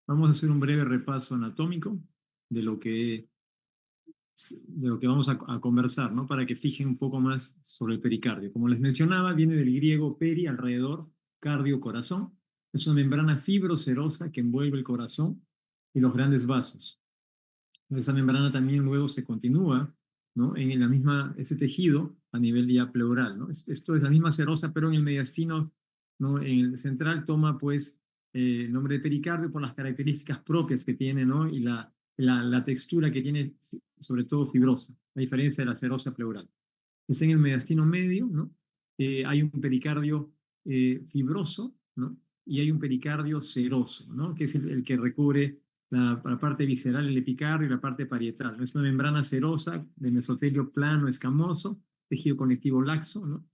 Vamos a hacer un breve repaso anatómico de lo que, de lo que vamos a conversar, ¿no? Para que fijen un poco más sobre el pericardio. Como les mencionaba, viene del griego peri, alrededor, cardio, corazón. Es una membrana fibrocerosa que envuelve el corazón y los grandes vasos. Esa membrana también luego se continúa, ¿no? En la misma, ese tejido a nivel ya pleural, ¿no? Esto es la misma serosa, pero en el mediastino, ¿no? En el central toma, pues, el nombre de pericardio por las características propias que tiene, ¿no? Y la textura que tiene, sobre todo fibrosa, a diferencia de la serosa pleural. Es en el mediastino medio, ¿no? Hay un pericardio fibroso, ¿no? Y hay un pericardio seroso, ¿no? Que es el que recubre la parte visceral, el epicardio y la parte parietal, ¿no? Es una membrana serosa de mesotelio plano, escamoso, tejido conectivo laxo, ¿no?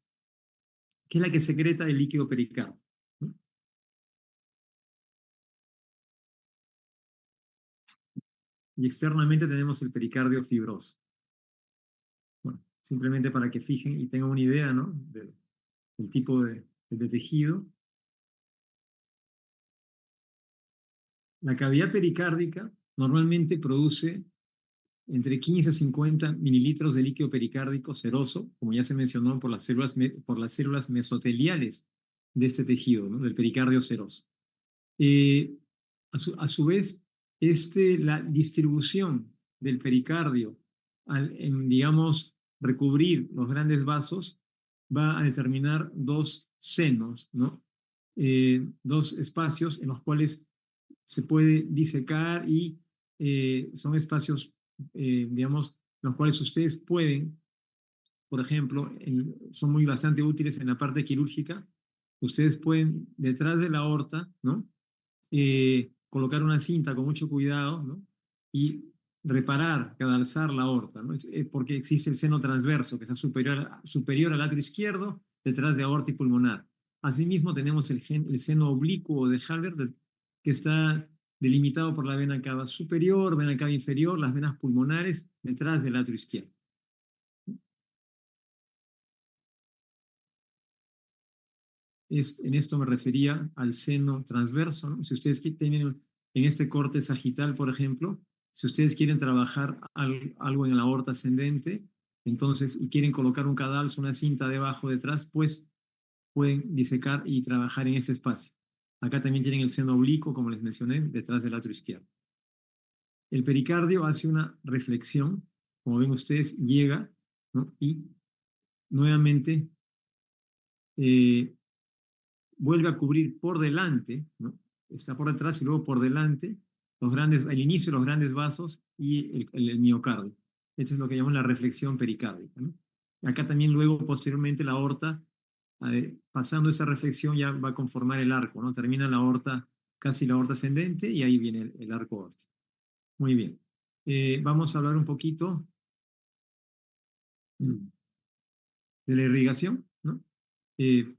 Que es la que secreta el líquido pericardio, ¿no? Y externamente tenemos el pericardio fibroso. Bueno, simplemente para que fijen y tengan una idea, ¿no? Del tipo de tejido. La cavidad pericárdica normalmente produce entre 15 a 50 mililitros de líquido pericárdico seroso, como ya se mencionó, por las células mesoteliales de este tejido, ¿no? Del pericardio seroso. Eh, a su vez, la distribución del pericardio digamos, recubrir los grandes vasos va a determinar dos senos, ¿no? Dos espacios en los cuales se puede disecar y son espacios, digamos, los cuales ustedes pueden, por ejemplo, son muy bastante útiles en la parte quirúrgica. Ustedes pueden, detrás de la aorta, ¿no? Colocar una cinta con mucho cuidado, ¿no? Y reparar, cadalzar la aorta, ¿no? Porque existe el seno transverso, que está superior al atrio izquierdo, detrás de aorta y pulmonar. Asimismo, tenemos el seno oblicuo de Halbert, que está delimitado por la vena cava superior, vena cava inferior, las venas pulmonares, detrás del atrio izquierdo. En esto me refería al seno transverso, ¿no? Si ustedes tienen en este corte sagital, por ejemplo, si ustedes quieren trabajar algo en la aorta ascendente, entonces, y quieren colocar un cadalso, una cinta debajo, detrás, pues pueden disecar y trabajar en ese espacio. Acá también tienen el seno oblicuo, como les mencioné, detrás del atrio izquierdo. El pericardio hace una reflexión, como ven ustedes, llega, ¿no? Y nuevamente eh, vuelve a cubrir por delante, ¿no? Está por detrás y luego por delante el inicio de los grandes vasos y el miocardio. Eso es lo que llamamos la reflexión pericárdica, ¿no? Acá también luego, posteriormente, la aorta, pasando esa reflexión, ya va a conformar el arco, ¿no? Termina la aorta, casi la aorta ascendente, y ahí viene el arco aórtico. Muy bien. Vamos a hablar un poquito de la irrigación, ¿no?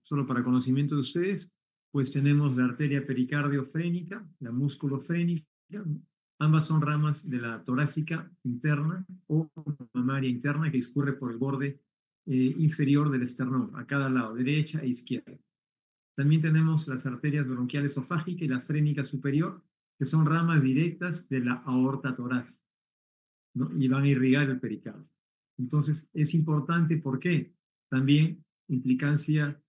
Solo para conocimiento de ustedes, pues tenemos la arteria pericardiofrénica, la musculofrénica, ¿no? Ambas son ramas de la torácica interna o mamaria interna que discurre por el borde inferior del esternón, a cada lado, derecha e izquierda. También tenemos las arterias bronquiales esofágica y la frénica superior, que son ramas directas de la aorta torácica, ¿no? Y van a irrigar el pericardio. Entonces, es importante, ¿por qué? También implicancia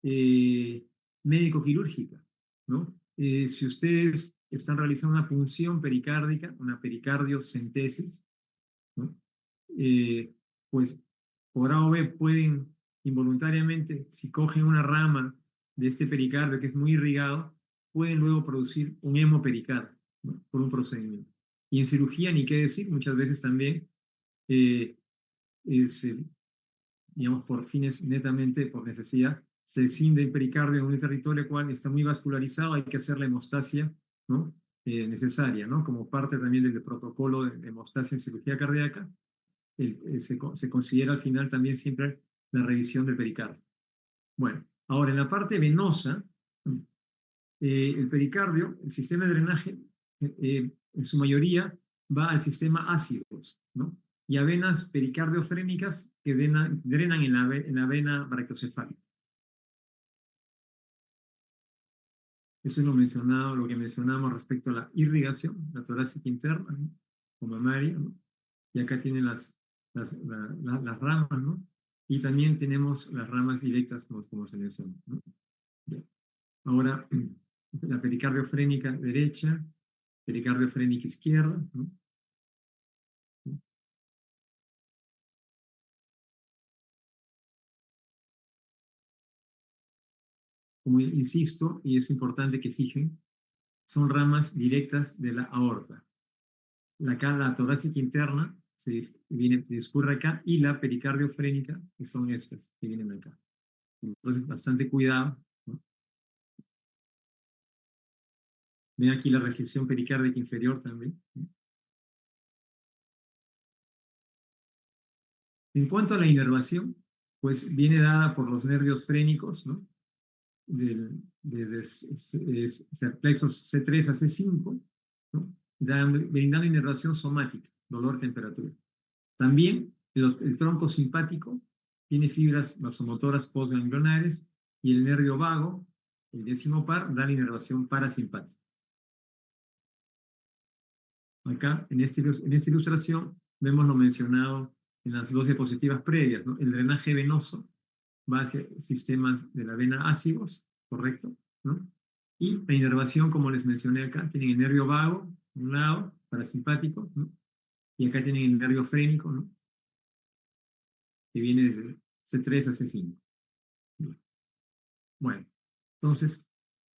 eh, médico-quirúrgica, ¿no? Si ustedes están realizando una punción pericárdica, una pericardiocentesis, ¿no? Eh, pues por A o B pueden involuntariamente, si cogen una rama de este pericardio que es muy irrigado, pueden luego producir un hemopericardio, ¿no? Por un procedimiento. Y en cirugía, ni qué decir, muchas veces también eh, es, digamos, por fines netamente por necesidad, se escinde el pericardio en un territorio cual está muy vascularizado, hay que hacer la hemostasia, ¿no? Necesaria, ¿no? Como parte también del protocolo de hemostasia en cirugía cardíaca, se considera al final también siempre la revisión del pericardio. Bueno, ahora en la parte venosa, el pericardio, el sistema de drenaje, en su mayoría va al sistema ácidos, ¿no? Y a venas pericardiofrénicas que drenan en la vena brachiocefálica. Eso es lo que mencionamos respecto a la irrigación, la torácica interna, ¿no? O mamaria, ¿no? Y acá tienen las ramas, ¿no? Y también tenemos las ramas directas, como se menciona, ¿no? Bien. Ahora, la pericardiofrénica derecha, pericardiofrénica izquierda, ¿no? Como insisto, y es importante que fijen, son ramas directas de la aorta. Acá la torácica interna discurre acá y la pericardiofrénica, que son estas que vienen acá. Entonces, bastante cuidado, ¿no? Ven aquí la reflexión pericárdica inferior también, ¿no? En cuanto a la inervación, pues viene dada por los nervios frénicos, ¿no? Desde plexos C3 a C5, ¿no? Brindando inervación somática, dolor, temperatura. También el tronco simpático tiene fibras vasomotoras postganglionares y el nervio vago, el décimo par, da la inervación parasimpática. Acá, en esta ilustración, vemos lo mencionado en las dos diapositivas previas, ¿no? El drenaje venoso va hacia sistemas de la vena ácidos, ¿correcto? ¿No? Y la inervación, como les mencioné acá, tienen el nervio vago, un lado, parasimpático, ¿no? Y acá tienen el nervio frénico, ¿no? Que viene desde C3 a C5. Bueno, entonces,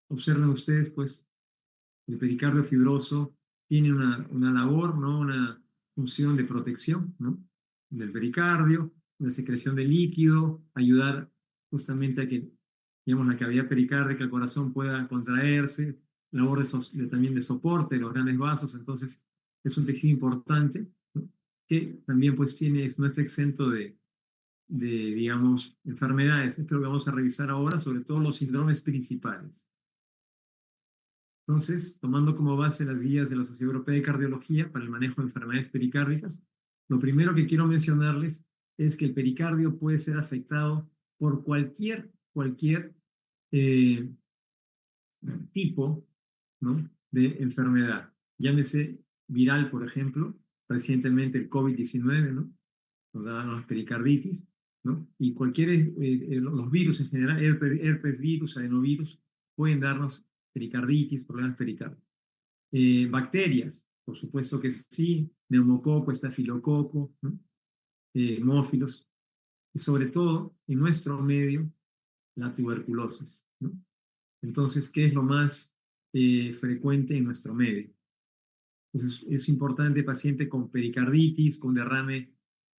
observen ustedes, pues, el pericardio fibroso tiene una labor, ¿no? Una función de protección, ¿no? Del pericardio, la secreción de líquido, ayudar justamente a que, digamos, la cavidad pericárdica, el corazón pueda contraerse, labor también de soporte de los grandes vasos, entonces es un tejido importante, ¿no? Que también pues no está exento digamos, enfermedades. Es lo que vamos a revisar ahora, sobre todo los síndromes principales. Entonces, tomando como base las guías de la Sociedad Europea de Cardiología para el manejo de enfermedades pericárdicas, lo primero que quiero mencionarles es que el pericardio puede ser afectado por cualquier eh, tipo, ¿no? De enfermedad. Llámese viral, por ejemplo, recientemente el COVID-19, ¿no? Nos daban las pericarditis, ¿no? Y los virus en general, herpes virus, adenovirus, pueden darnos pericarditis, problemas pericárdicos. Bacterias, por supuesto que sí, neumococo, estafilococo, ¿no? Hemófilos, y sobre todo, en nuestro medio, la tuberculosis, ¿no? Entonces, ¿qué es lo más frecuente en nuestro medio? Entonces, es importante paciente con pericarditis, con derrame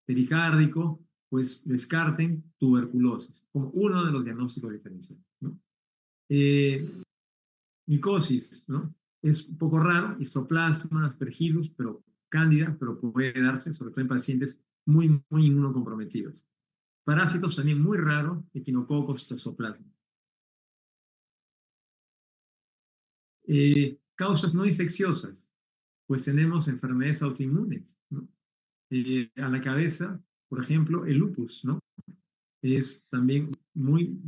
pericárdico, pues descarten tuberculosis como uno de los diagnósticos diferenciales, ¿no? Micosis, ¿no? Es un poco raro, histoplasma, aspergillus, pero cándida, pero puede darse, sobre todo en pacientes muy inmunocomprometidos. Parásitos también muy raro, equinococos, toxoplasma. Causas no infecciosas, pues tenemos enfermedades autoinmunes, ¿no? A la cabeza, por ejemplo, el lupus, ¿no? Es también muy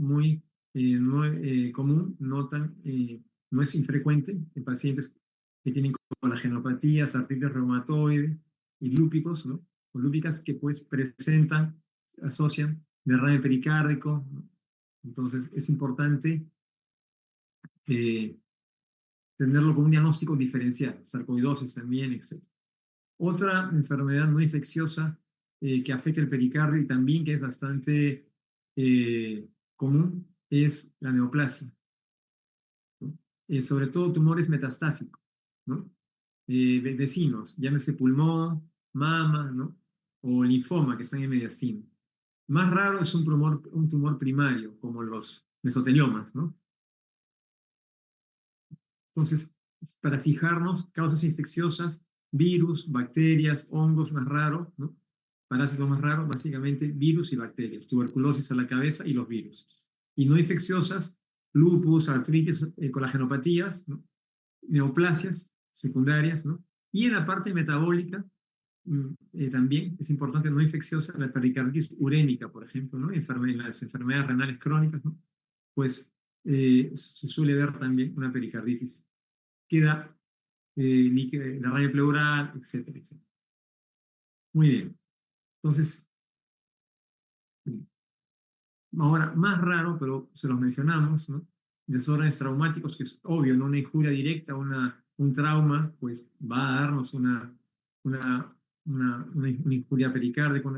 común, no es infrecuente en pacientes que tienen colagenopatías, artritis reumatoide y lúpicos, ¿no? O lúpicas que pues asocian derrame pericárdico, ¿no? Entonces es importante eh, tenerlo como un diagnóstico diferencial, sarcoidosis también, etc. Otra enfermedad no infecciosa que afecta el pericardio y también que es bastante común es la neoplasia, ¿no? Sobre todo tumores metastásicos, ¿no? Vecinos, llámese pulmón, mama, ¿no? O linfoma que están en mediastino. Más raro es un tumor primario, como los mesoteliomas, ¿no? Entonces, para fijarnos, causas infecciosas, virus, bacterias, hongos más raros, ¿no? Parásitos más raros, básicamente virus y bacterias, tuberculosis a la cabeza y los virus. Y no infecciosas, lupus, artritis, colagenopatías, ¿no? Neoplasias secundarias, ¿no? Y en la parte metabólica, también es importante no infecciosa, la pericarditis urémica, por ejemplo, ¿no? En las enfermedades renales crónicas, ¿no? Pues se suele ver también una pericarditis. Queda la raya pleural, etcétera, etcétera. Muy bien. Entonces, ahora, más raro, pero se los mencionamos, ¿no? Desórdenes traumáticos, que es obvio, ¿no? Una injuria directa, un trauma, pues va a darnos una, una injuria pericárdica,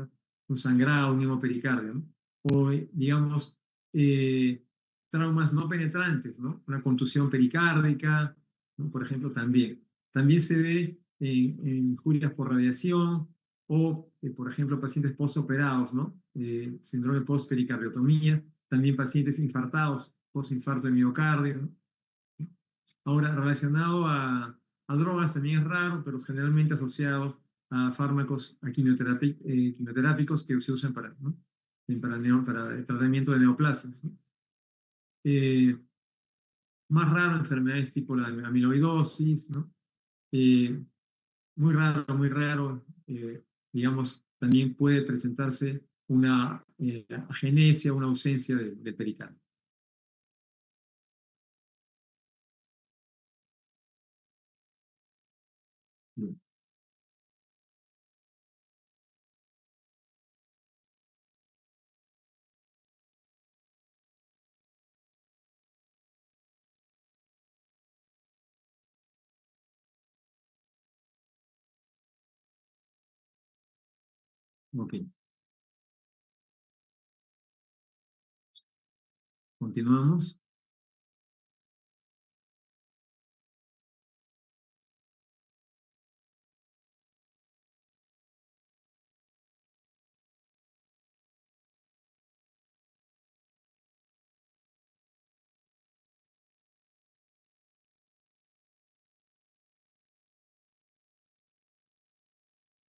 un sangrado, un hemopericardio, ¿no? O, digamos, eh, traumas no penetrantes, ¿no? Una contusión pericárdica, ¿no? Por ejemplo, también. También se ve en injurias por radiación, o, por ejemplo, pacientes postoperados, ¿no? Síndrome post-pericardiotomía, también pacientes infartados, post-infarto de miocardio, ¿no? Ahora, relacionado a drogas también es raro, pero generalmente asociado a fármacos a quimioterápicos que se usan para, ¿no? Para el tratamiento de neoplasias, ¿no? Eh, Más raro, enfermedades tipo la amiloidosis, ¿no? Eh, muy raro, digamos, también puede presentarse una agenesia, una ausencia de pericardio. Bien, ok, continuamos.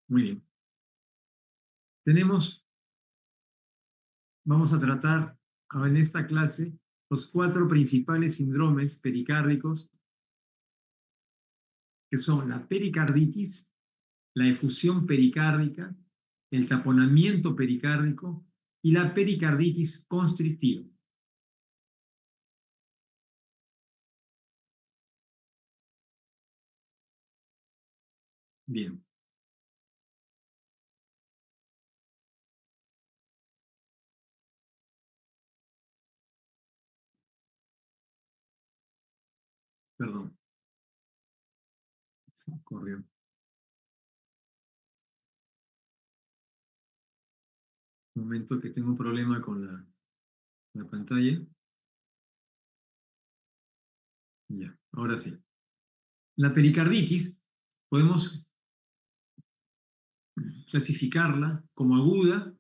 Muy bien. Tenemos, vamos a tratar en esta clase los cuatro principales síndromes pericárdicos, que son la pericarditis, la efusión pericárdica, el taponamiento pericárdico y la pericarditis constrictiva. Bien, perdón, se me corrió. Un momento que tengo un problema con la pantalla. Ya, ahora sí. La pericarditis podemos clasificarla como aguda,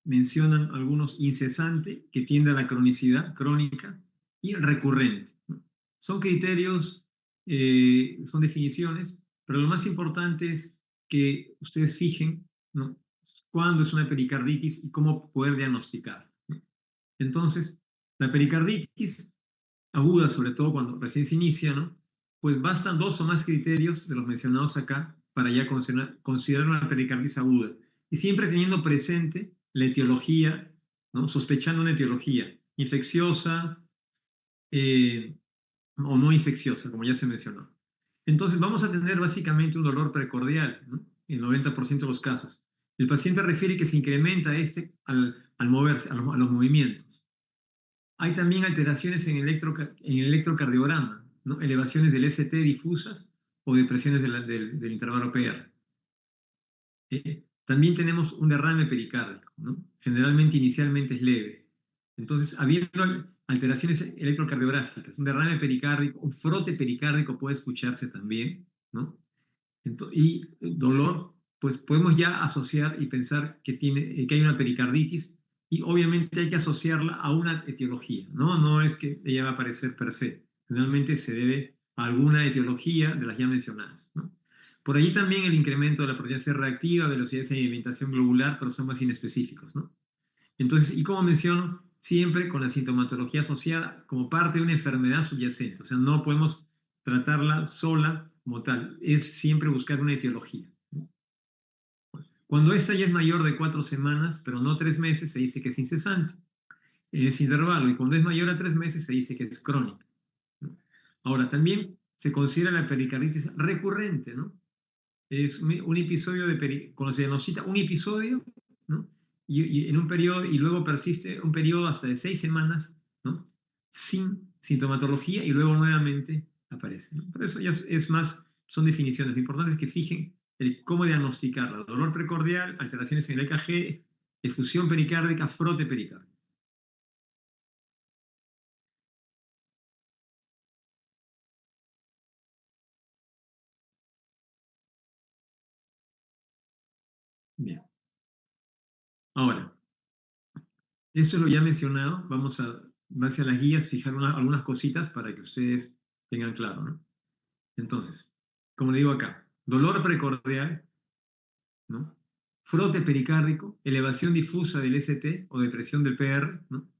mencionan algunos incesante, que tiende a la cronicidad crónica, y recurrente, ¿no? Son criterios, son definiciones, pero lo más importante es que ustedes fijen, ¿no? Cuándo es una pericarditis y cómo poder diagnosticar, ¿no? Entonces, la pericarditis aguda, sobre todo cuando recién se inicia, ¿no? Pues bastan dos o más criterios de los mencionados acá para ya considerar una pericarditis aguda. Y siempre teniendo presente la etiología, ¿no? Sospechando una etiología infecciosa o no infecciosa, como ya se mencionó. Entonces vamos a tener básicamente un dolor precordial, ¿no? En el 90% de los casos. El paciente refiere que se incrementa al moverse, a los movimientos. Hay también alteraciones en el electrocardiograma, ¿no? Elevaciones del ST difusas o depresiones del intervalo PR. También tenemos un derrame pericárdico, ¿no? Generalmente inicialmente es leve. Entonces, habiendo alteraciones electrocardiográficas, un derrame pericárdico, un frote pericárdico puede escucharse también, ¿no? Y dolor, pues podemos ya asociar y pensar que hay una pericarditis, y obviamente hay que asociarla a una etiología, ¿no? No es que ella va a aparecer per se, generalmente se debe a alguna etiología de las ya mencionadas, ¿no? Por allí también el incremento de la proteína C reactiva, velocidad de sedimentación globular, pero son más inespecíficos, ¿no? Entonces, y como menciono, siempre con la sintomatología asociada como parte de una enfermedad subyacente. O sea, no podemos tratarla sola como tal. Es siempre buscar una etiología. Cuando esta ya es mayor de 4 semanas, pero no 3 meses, se dice que es incesante. en ese intervalo, y cuando es mayor a 3 meses se dice que es crónica, ¿no? Ahora, también se considera la pericarditis recurrente, ¿no? Es un episodio cuando se diagnostica un episodio, ¿no? Y en un periodo, y luego persiste un periodo hasta de 6 semanas, ¿no? Sin sintomatología y luego nuevamente aparece, ¿no? Por eso ya es más, son definiciones. Lo importante es que fijen el cómo diagnosticarla: dolor precordial, alteraciones en el EKG, efusión pericárdica, frote pericárdico. Bien. Ahora, esto es lo ya mencionado. Vamos a, base a las guías, fijar algunas cositas para que ustedes tengan claro, ¿no? Entonces, como le digo acá, dolor precordial, ¿no? Frote pericárdico, elevación difusa del ST o depresión del PR, ¿no?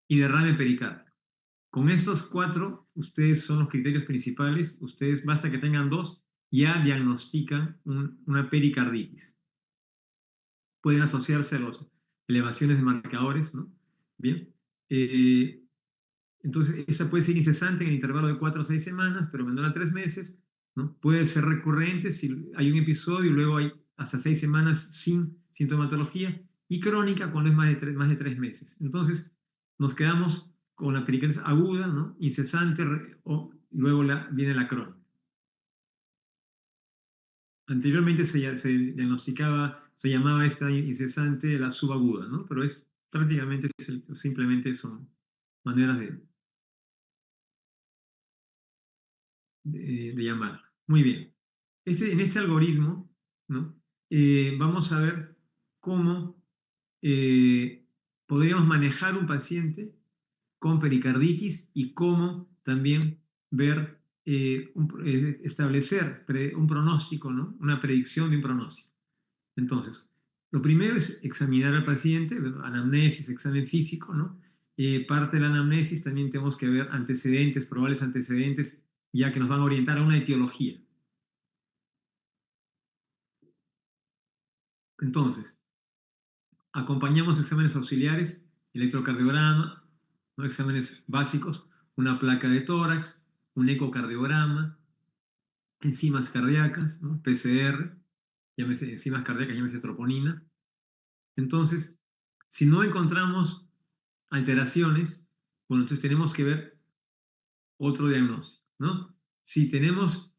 Y derrame pericárdico. Con estos cuatro, ustedes son los criterios principales. Ustedes, basta que tengan dos, ya diagnostican una pericarditis. Pueden asociarse a las elevaciones de marcadores, ¿no? Bien. Eh, Entonces, esa puede ser incesante en el intervalo de 4 o 6 semanas, pero menor a 3 meses, ¿no? Puede ser recurrente si hay un episodio y luego hay hasta 6 semanas sin sintomatología, y crónica cuando es más de 3 meses. Entonces, nos quedamos con la pericarditis aguda, ¿no? Incesante, o luego viene la crónica. Anteriormente se diagnosticaba, se llamaba esta incesante la subaguda, ¿no? Pero es prácticamente, simplemente son maneras de llamar. Muy bien. En este algoritmo, ¿no? Vamos a ver cómo eh, podríamos manejar un paciente con pericarditis y cómo también ver, establecer un pronóstico, ¿no? Una predicción de un pronóstico. Entonces, lo primero es examinar al paciente, anamnesis, examen físico, ¿no? Parte de la anamnesis también tenemos que ver antecedentes, probables antecedentes, ya que nos van a orientar a una etiología. Entonces, acompañamos exámenes auxiliares, electrocardiograma, ¿no? Exámenes básicos, una placa de tórax, un ecocardiograma, enzimas cardíacas, ¿no? PCR, llámese enzimas cardíacas, llámese troponina. Entonces, si no encontramos alteraciones, bueno, entonces tenemos que ver otro diagnóstico, ¿no? Si tenemos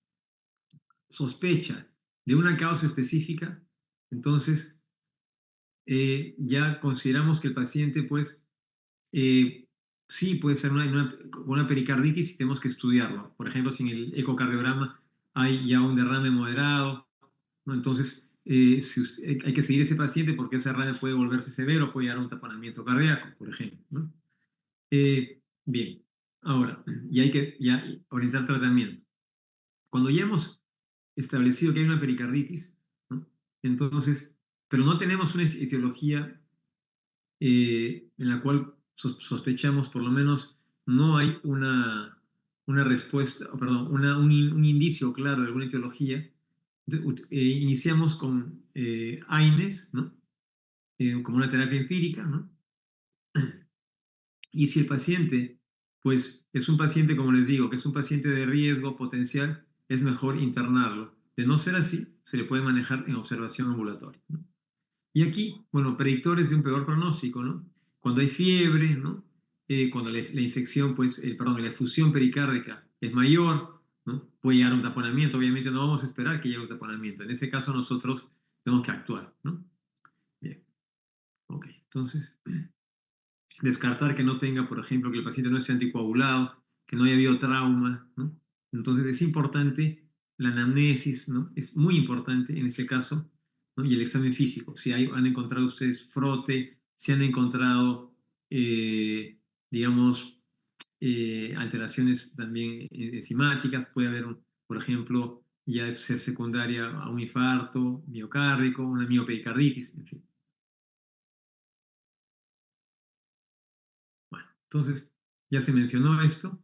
sospecha de una causa específica, entonces ya consideramos que el paciente, pues, sí puede ser una pericarditis y tenemos que estudiarlo. Por ejemplo, si en el ecocardiograma hay ya un derrame moderado, ¿no? Entonces hay que seguir ese paciente porque ese derrame puede volverse severo, puede llegar a un taponamiento cardíaco, por ejemplo, ¿no? Bien, ahora, y hay que ya orientar tratamiento. Cuando ya hemos establecido que hay una pericarditis, ¿no? Entonces, pero no tenemos una etiología en la cual sospechamos, por lo menos no hay una respuesta, perdón, un indicio claro de alguna etiología. Iniciamos con AINES, ¿no? Como una terapia empírica, ¿no? Y si el paciente, pues es un paciente, como les digo, que es un paciente de riesgo potencial, es mejor internarlo. De no ser así, se le puede manejar en observación ambulatoria, ¿no? Y aquí, bueno, predictores de un peor pronóstico, ¿no? Cuando hay fiebre, ¿no? Cuando la infección, pues, perdón, la efusión pericárdica es mayor, ¿no? Puede llegar a un taponamiento. Obviamente no vamos a esperar que llegue a un taponamiento. En ese caso nosotros tenemos que actuar, ¿no? Bien, ok. Entonces, descartar que no tenga, por ejemplo, que el paciente no esté anticoagulado, que no haya habido trauma, ¿no? Entonces es importante la anamnesis, ¿no? Es muy importante en ese caso, ¿no? Y el examen físico. Si han encontrado ustedes frote, si han encontrado, digamos, alteraciones también enzimáticas, puede haber, por ejemplo, ya ser secundaria a un infarto miocárdico, una miopericarditis, en fin. Bueno, entonces ya se mencionó esto.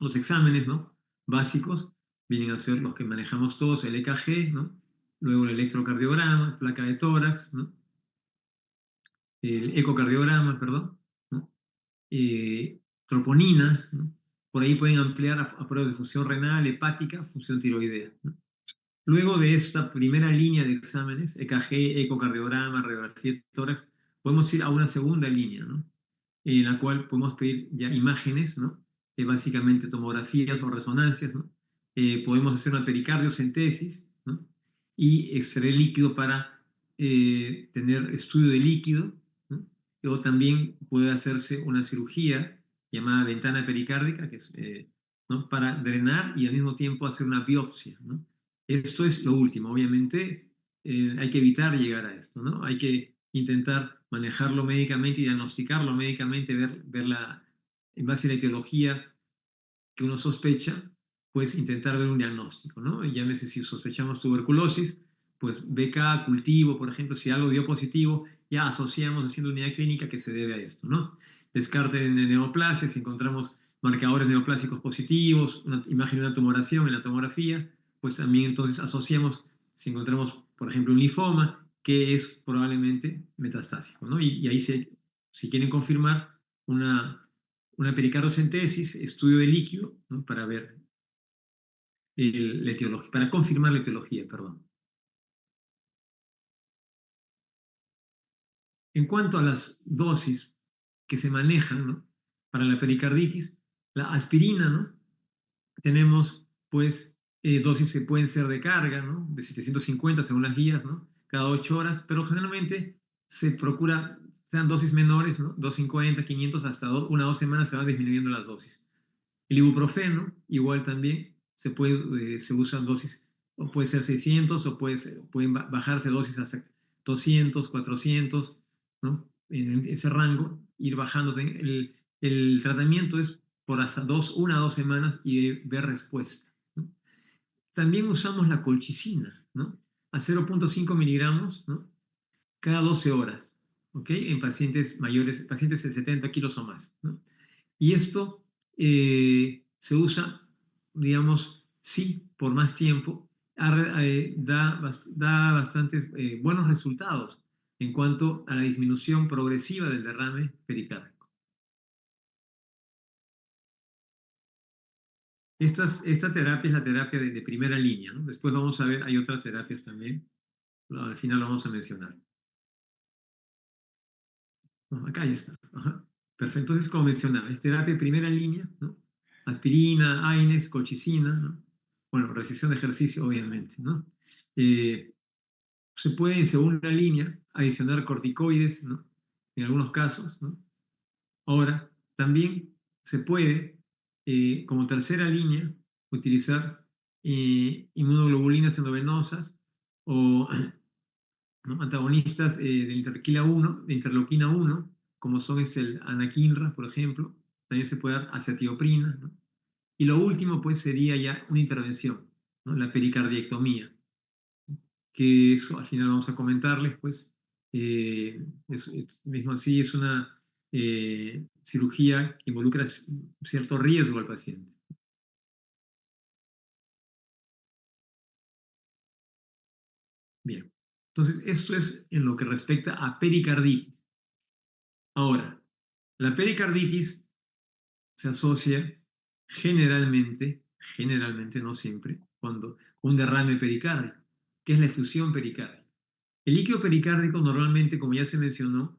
Los exámenes, ¿no? Básicos vienen a ser los que manejamos todos: el EKG, ¿no? Luego el electrocardiograma, placa de tórax, ¿no? El ecocardiograma, perdón, ¿no? troponinas, ¿no? Por ahí pueden ampliar a pruebas de función renal, hepática, función tiroidea, ¿no? Luego de esta primera línea de exámenes, EKG, ecocardiograma, radiografía de tórax, podemos ir a una segunda línea, ¿no? En la cual podemos pedir ya imágenes, ¿no? Básicamente tomografías o resonancias, ¿no? Podemos hacer una pericardiocentesis, ¿no? Y extraer líquido para tener estudio de líquido, ¿no? O también puede hacerse una cirugía llamada ventana pericárdica, que es, ¿no? Para drenar y al mismo tiempo hacer una biopsia, ¿no? Esto es lo último. Obviamente hay que evitar llegar a esto, ¿no? Hay que intentar manejarlo médicamente y diagnosticarlo médicamente, ver en base a la etiología que uno sospecha, pues intentar ver un diagnóstico, ¿no? Y llámese si sospechamos tuberculosis, pues BK, cultivo, por ejemplo, si algo dio positivo, ya asociamos haciendo unidad clínica que se debe a esto, ¿no? Descarte de neoplasia, si encontramos marcadores neoplásicos positivos, una imagen de una tumoración en la tomografía, pues también entonces asociamos, si encontramos, por ejemplo, un linfoma, que es probablemente metastásico, ¿no? Y ahí si quieren confirmar una pericardiocentesis, estudio de líquido, ¿no? Para ver la etiología, para confirmar la etiología, perdón. En cuanto a las dosis que se manejan, ¿no? Para la pericarditis, la aspirina, ¿no? Tenemos, pues, dosis que pueden ser de carga, ¿no? De 750 según las guías, ¿no? Cada 8 horas, pero generalmente se procura, sean dosis menores, ¿no? 250, 500, hasta una o 2 semanas se van disminuyendo las dosis. El ibuprofeno, igual también, se usan dosis, o puede ser 600, o pueden bajarse dosis hasta 200, 400, ¿no? En ese rango, ir bajando. El tratamiento es por hasta 1 a 2 semanas y ver respuesta, ¿no? También usamos la colchicina, ¿no? A 0,5 miligramos, ¿no? Cada 12 horas, ¿ok? En pacientes mayores, pacientes de 70 kilos o más, ¿no? Y esto se usa, digamos, sí, por más tiempo, da bastantes buenos resultados en cuanto a la disminución progresiva del derrame pericárdico. Esta terapia es la terapia de primera línea, ¿no? Después vamos a ver, hay otras terapias también, al final lo vamos a mencionar. No, acá ya está. Ajá. Perfecto. Entonces, como mencionaba, es terapia de primera línea, ¿no? Aspirina, AINES, colchicina, ¿no? Bueno, restricción de ejercicio, obviamente, ¿no? Eh, Se puede, en segunda línea, adicionar corticoides, ¿no? En algunos casos, ¿no? Ahora, también se puede, como tercera línea, utilizar inmunoglobulinas endovenosas o ¿no? Antagonistas de interleuquina 1, como son el anakinra, por ejemplo. También se puede dar acetioprina, ¿no? Y lo último, pues, sería ya una intervención, ¿no? La pericardiectomía, que eso al final vamos a comentarles, pues, mismo así es una cirugía que involucra cierto riesgo al paciente. Bien, entonces esto es en lo que respecta a pericarditis. Ahora, la pericarditis se asocia generalmente, no siempre, cuando un derrame pericárdico, que es la efusión pericárdica. El líquido pericárdico normalmente, como ya se mencionó,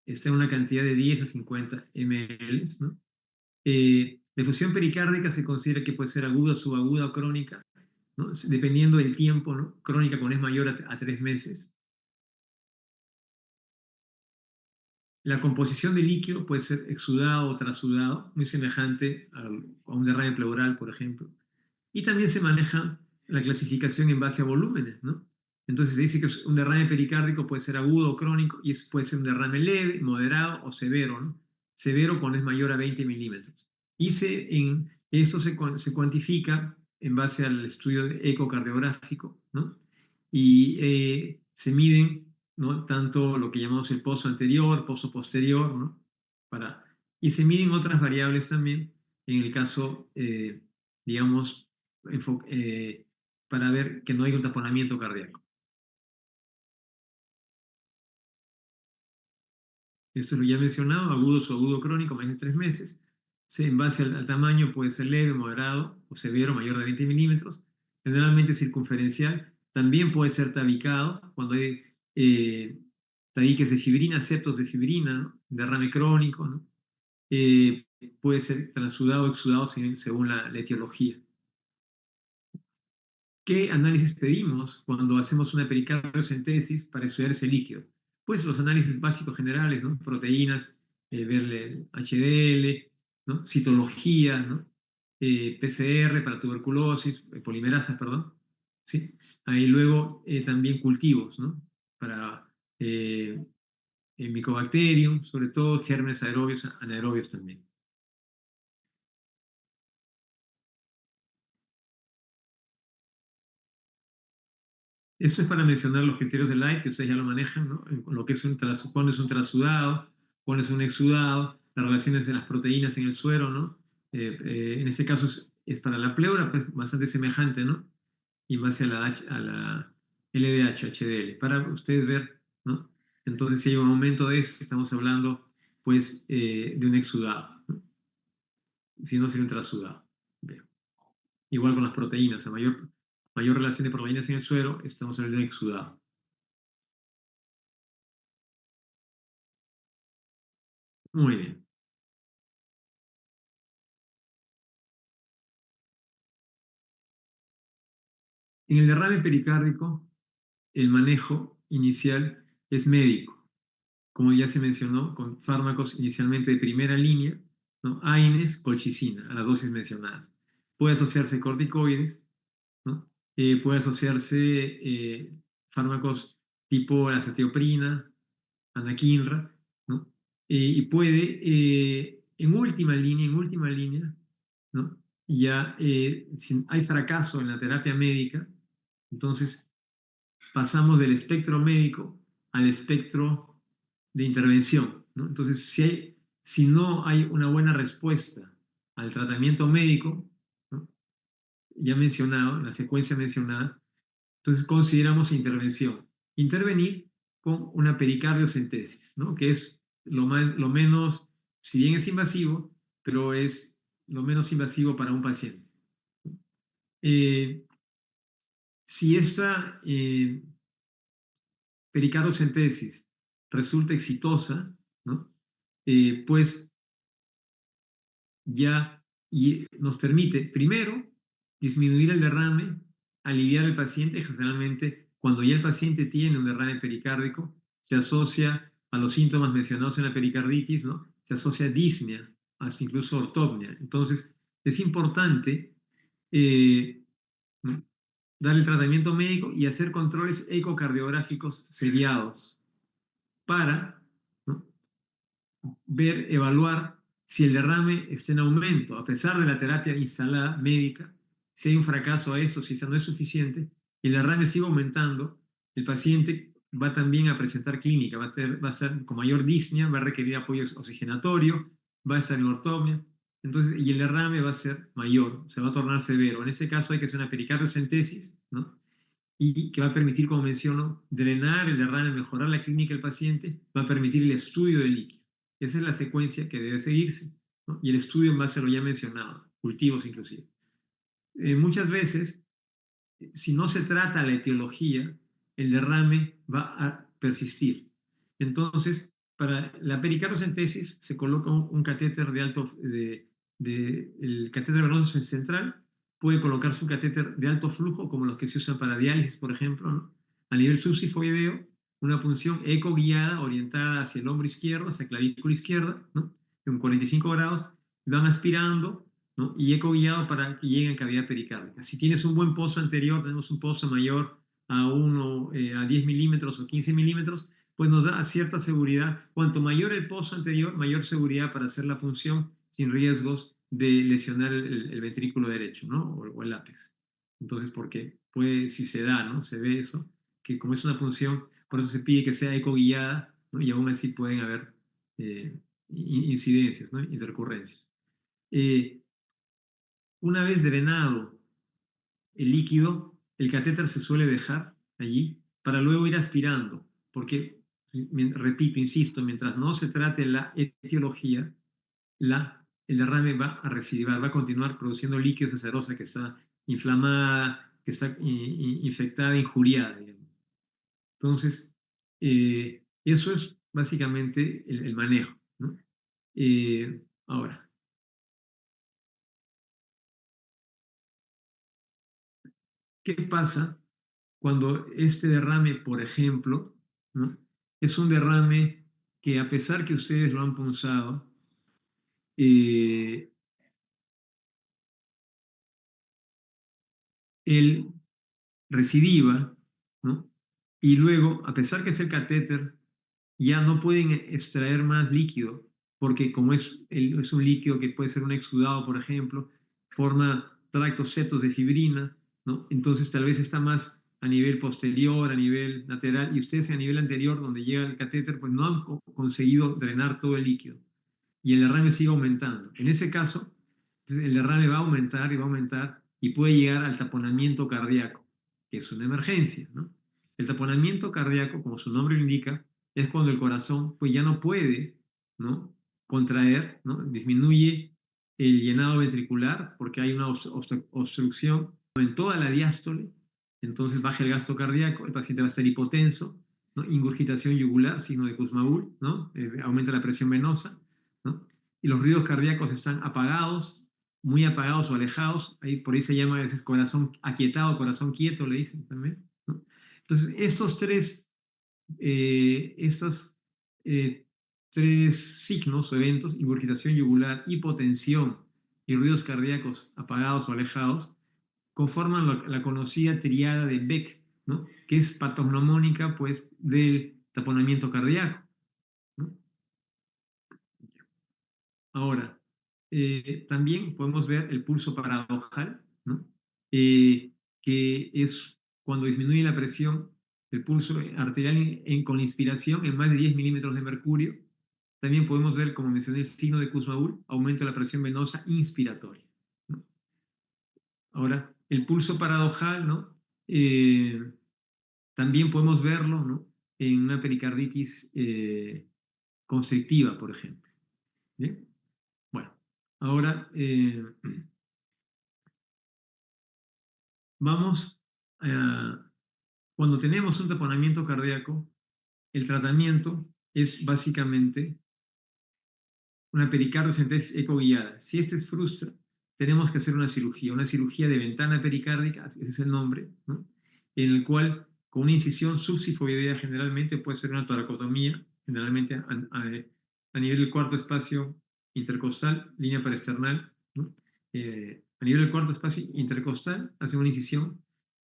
está en una cantidad de 10 a 50 ml, ¿no? La efusión pericárdica se considera que puede ser aguda, subaguda o crónica, ¿no? Dependiendo del tiempo, ¿no? Crónica cuando es mayor a 3 meses. La composición del líquido puede ser exudado o trasudado, muy semejante a un derrame pleural, por ejemplo. Y también se maneja la clasificación en base a volúmenes, ¿no? Entonces se dice que un derrame pericárdico puede ser agudo o crónico y puede ser un derrame leve, moderado o severo, ¿no? Severo cuando es mayor a 20 milímetros. Y esto se cuantifica en base al estudio ecocardiográfico, ¿no? Y se miden, ¿no? Tanto lo que llamamos el pozo anterior, pozo posterior, ¿no? Y se miden otras variables también en el caso, digamos, para ver que no hay un taponamiento cardíaco. Esto es lo ya mencionado, agudo o agudo crónico, más de 3 meses. En base al tamaño puede ser leve, moderado o severo, mayor de 20 milímetros. Generalmente circunferencial. También puede ser tabicado cuando hay tabiques de fibrina, septos de fibrina, ¿no? Derrame crónico, ¿no? Puede ser transudado o exudado según la etiología. ¿Qué análisis pedimos cuando hacemos una pericardiocentesis para estudiar ese líquido? Pues los análisis básicos generales, ¿no? Proteínas, verle el HDL, ¿no? Citología, ¿no? PCR para tuberculosis, polimerasas, perdón. ¿Sí? Ahí luego también cultivos, ¿no? Para Mycobacterium, sobre todo gérmenes aerobios, anaerobios también. Esto es para mencionar los criterios de Light, que ustedes ya lo manejan, ¿no? Lo que es cuándo es un trasudado, cuándo es un exudado, las relaciones de las proteínas en el suero, ¿no? En este caso es para la pleura, pues bastante semejante, ¿no? Y más a la LDH, HDL, para ustedes ver, ¿no? Entonces, si hay un aumento de eso, estamos hablando, pues, de un exudado, ¿no? Si no, sería un trasudado. Bien. Igual con las proteínas, a mayor relación de proteínas en el suero, estamos hablando de un exudado. Muy bien. En el derrame pericárdico, el manejo inicial es médico, como ya se mencionó, con fármacos inicialmente de primera línea, ¿no? AINES, colchicina, a las dosis mencionadas. Puede asociarse corticoides, ¿no? Puede asociarse fármacos tipo la acetioprina, anakinra, ¿no? Y puede, en última línea, ¿no? Ya si hay fracaso en la terapia médica, entonces pasamos del espectro médico al espectro de intervención, ¿no? Entonces, si no hay una buena respuesta al tratamiento médico, ¿no? Ya mencionado, en la secuencia mencionada, entonces consideramos intervención. Intervenir con una pericardiocentesis, ¿no? Que es lo menos, si bien es invasivo, pero es lo menos invasivo para un paciente. Eh, si esta pericardiocentesis resulta exitosa, ¿no? Pues ya nos permite, primero, disminuir el derrame, aliviar al paciente. Generalmente, cuando ya el paciente tiene un derrame pericárdico, se asocia a los síntomas mencionados en la pericarditis, ¿no? Se asocia a disnea, hasta incluso ortopnia. Entonces, es importante eh, ¿no? dar el tratamiento médico y hacer controles ecocardiográficos seriados para, ¿no? ver, evaluar si el derrame está en aumento, a pesar de la terapia instalada médica, si hay un fracaso a eso, si esa no es suficiente, y el derrame sigue aumentando, el paciente va también a presentar clínica, va a ser con mayor disnea, va a requerir apoyo oxigenatorio, va a estar en ortomia, entonces, y el derrame va a ser mayor, se va a tornar severo. En ese caso hay que hacer una pericardiocentesis, ¿no? Y que va a permitir, como menciono, drenar el derrame, mejorar la clínica del paciente, va a permitir el estudio del líquido. Esa es la secuencia que debe seguirse, ¿no? Y el estudio en base a lo ya mencionado, cultivos inclusive. Muchas veces, si no se trata la etiología, el derrame va a persistir. Entonces, para la pericardiocentesis se coloca un catéter de el catéter venoso central, puede colocarse un catéter de alto flujo, como los que se usan para diálisis, por ejemplo, ¿no? A nivel subsifoideo, una punción ecoguiada orientada hacia el hombro izquierdo, hacia la clavícula izquierda, ¿no? En 45 grados, van aspirando, ¿no? Y ecoguiado para que llegue a cavidad pericárdica. Si tienes un buen pozo anterior, tenemos un pozo mayor a 10 milímetros o 15 milímetros, pues nos da cierta seguridad. Cuanto mayor el pozo anterior, mayor seguridad para hacer la punción sin riesgos de lesionar el ventrículo derecho, ¿no? O el ápex. Entonces, porque puede, si se da, ¿no? Se ve eso, que como es una punción, por eso se pide que sea ecoguiada, ¿no? Y aún así pueden haber incidencias, ¿no? Intercurrencias. Eh, una vez drenado el líquido, el catéter se suele dejar allí para luego ir aspirando, porque repito, insisto, mientras no se trate la etiología, el derrame va a recidivar, va a continuar produciendo líquido esa serosa que está inflamada, que está infectada, injuriada, digamos. Entonces, eso es básicamente el manejo, ¿no? Ahora, ¿qué pasa cuando este derrame, por ejemplo, ¿no? Es un derrame que a pesar que ustedes lo han punzado, eh, él recidiva, ¿no? Y luego, a pesar que es el catéter, ya no pueden extraer más líquido, porque como es un líquido que puede ser un exudado, por ejemplo, forma tractos septos de fibrina, ¿no? Entonces tal vez está más a nivel posterior, a nivel lateral, y ustedes a nivel anterior, donde llega el catéter, pues no han conseguido drenar todo el líquido y el derrame sigue aumentando. En ese caso, el derrame va a aumentar y va a aumentar y puede llegar al taponamiento cardíaco, que es una emergencia, ¿no? El taponamiento cardíaco, como su nombre lo indica, es cuando el corazón pues ya no puede, ¿no?, contraer, ¿no? Disminuye el llenado ventricular porque hay una obstrucción en toda la diástole, entonces baja el gasto cardíaco, el paciente va a estar hipotenso, ¿no? Ingurgitación yugular, signo de Kussmaul, ¿no? Aumenta la presión venosa, ¿no? Y los ruidos cardíacos están apagados, muy apagados o alejados, ahí, por ahí se llama a veces corazón aquietado, corazón quieto, le dicen también, ¿no? Entonces, estos tres signos o eventos, ingurgitación yugular, hipotensión y ruidos cardíacos apagados o alejados, conforman la conocida triada de Beck, ¿no?, que es patognomónica pues, del taponamiento cardíaco, ¿no? Ahora, también podemos ver el pulso paradojal, ¿no? Que es cuando disminuye la presión del pulso arterial con inspiración en más de 10 milímetros de mercurio. También podemos ver, como mencioné, el signo de Kussmaul, aumento de la presión venosa inspiratoria, ¿no? Ahora, el pulso paradojal, ¿no? También podemos verlo, ¿no?, en una pericarditis constrictiva, por ejemplo. ¿Bien? Bueno, ahora vamos a, cuando tenemos un taponamiento cardíaco, el tratamiento es básicamente una pericardiocentesis ecoguiada. Si este es frustra, tenemos que hacer una cirugía de ventana pericárdica, ese es el nombre, ¿no?, en el cual con una incisión subsifoidea generalmente puede ser una toracotomía, generalmente a nivel del cuarto espacio intercostal, línea paraesternal, ¿no? A nivel del cuarto espacio intercostal, hace una incisión,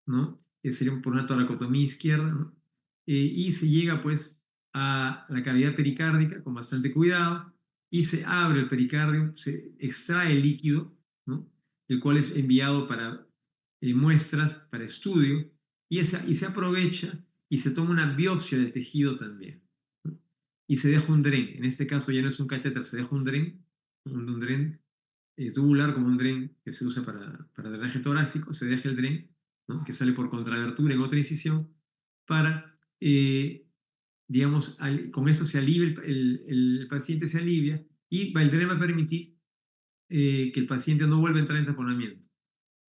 ¿no?, que sería por una toracotomía izquierda, ¿no? Y se llega pues a la cavidad pericárdica con bastante cuidado, y se abre el pericardio, se extrae el líquido, ¿no?, el cual es enviado para muestras, para estudio, y se aprovecha y se toma una biopsia del tejido también, ¿no? Y se deja un dren. En este caso ya no es un catéter, se deja un dren, un dren tubular, como un dren que se usa para drenaje torácico, se deja el dren, ¿no?, que sale por contrabertura en otra incisión, para digamos, con eso se alivia, el paciente se alivia y el tren va a permitir que el paciente no vuelva a entrar en taponamiento.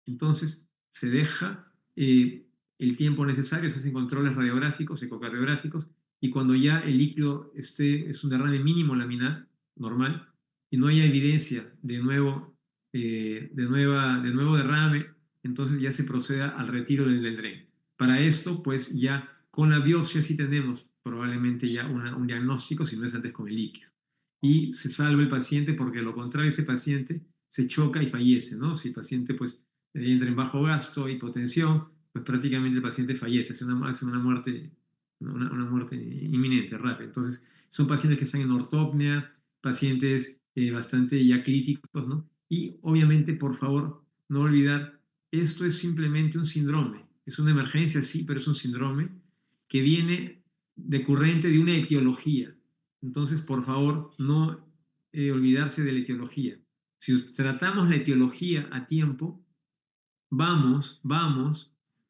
Entonces, se deja el tiempo necesario, se hacen controles radiográficos, ecocardiográficos, y cuando ya el líquido es un derrame mínimo laminar, normal, y no hay evidencia de nuevo derrame, entonces ya se procede al retiro del dren. Para esto, pues ya con la biopsia sí tenemos probablemente ya un diagnóstico, si no es antes con el líquido. Y se salva el paciente porque, lo contrario, ese paciente se choca y fallece, ¿no? Si el paciente, pues, entra en bajo gasto, hipotensión, pues prácticamente el paciente fallece, hace una muerte, una muerte inminente, rápida. Entonces, son pacientes que están en ortopnea, pacientes bastante ya críticos, ¿no? Y obviamente, por favor, no olvidar, esto es simplemente un síndrome, es una emergencia, sí, pero es un síndrome que viene decurrente de una etiología. Entonces, por favor, no olvidarse de la etiología. Si tratamos la etiología a tiempo, vamos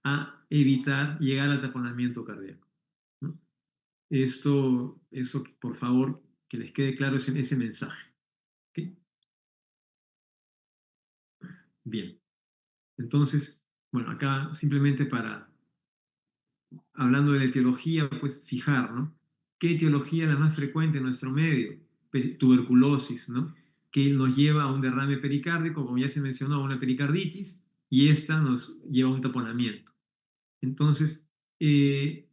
a evitar llegar al taponamiento cardíaco, ¿no? Eso, por favor, que les quede claro ese mensaje. ¿Ok? Bien. Entonces, bueno, acá simplemente hablando de la etiología, pues fijar, ¿no? ¿Qué etiología es la más frecuente en nuestro medio? Tuberculosis, ¿no? Que nos lleva a un derrame pericárdico, como ya se mencionó, a una pericarditis, y esta nos lleva a un taponamiento. Entonces, eh,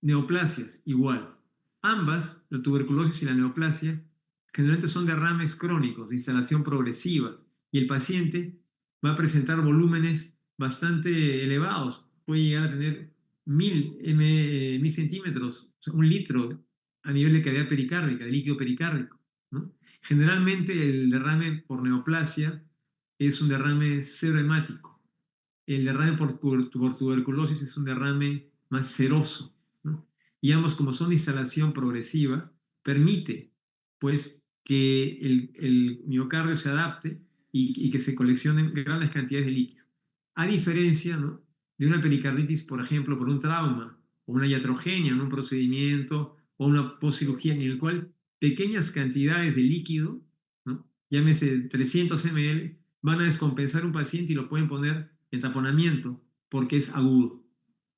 neoplasias, igual. Ambas, la tuberculosis y la neoplasia, generalmente son derrames crónicos de instalación progresiva y el paciente va a presentar volúmenes bastante elevados. Puede llegar a tener 1000 centímetros, o sea, 1 litro a nivel de cavidad pericárdica, de líquido pericárdico, ¿no? Generalmente el derrame por neoplasia es un derrame cero hemático. El derrame por tuberculosis es un derrame más seroso, ¿no? Y ambos, como son de instalación progresiva, permite pues que el miocardio se adapte y que se coleccionen grandes cantidades de líquido. A diferencia, ¿no?, de una pericarditis, por ejemplo, por un trauma o una iatrogenia en un procedimiento o una postcirugía en el cual pequeñas cantidades de líquido, ¿no?, llámese 300 ml, van a descompensar un paciente y lo pueden poner en taponamiento porque es agudo.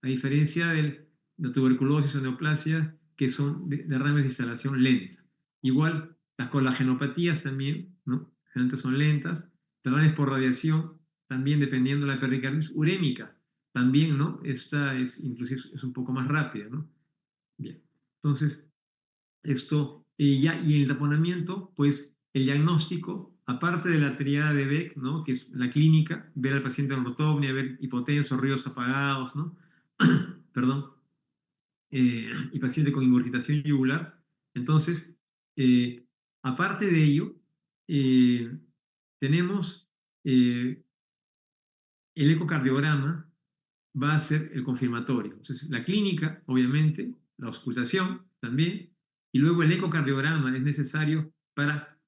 A diferencia de la tuberculosis o neoplasia, que son derrames de instalación lenta. Igual, las colagenopatías también, ¿no? Generalmente son lentas. Derrames por radiación, también dependiendo de la pericarditis urémica, también, ¿no? Esta es, inclusive, es un poco más rápida, ¿no? Bien. Entonces, y en el taponamiento, pues el diagnóstico, aparte de la triada de Beck, ¿no?, que es la clínica, ver al paciente con ortopnea, ver hipotensos, ruidos apagados, ¿no? Perdón, y paciente con ingurgitación yugular. Entonces, eh, aparte de ello, eh, tenemos el ecocardiograma va a ser el confirmatorio. Entonces, la clínica, obviamente, la auscultación también, y luego el ecocardiograma es necesario para